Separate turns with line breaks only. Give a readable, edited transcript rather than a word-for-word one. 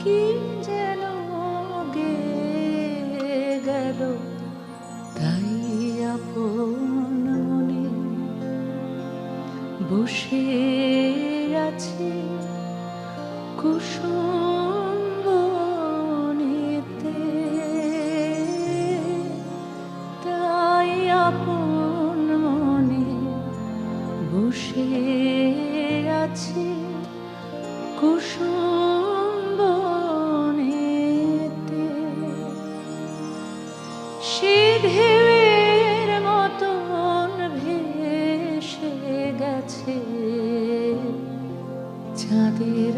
কি যেন গে গেল, তাই আপন মনে বসে আছি কুসুম বনেতে, তাই আপন মনে বসে আছি কুসুম বনেতে। সে ঢেউয়ের মতন ভেসে গেছে চাঁদের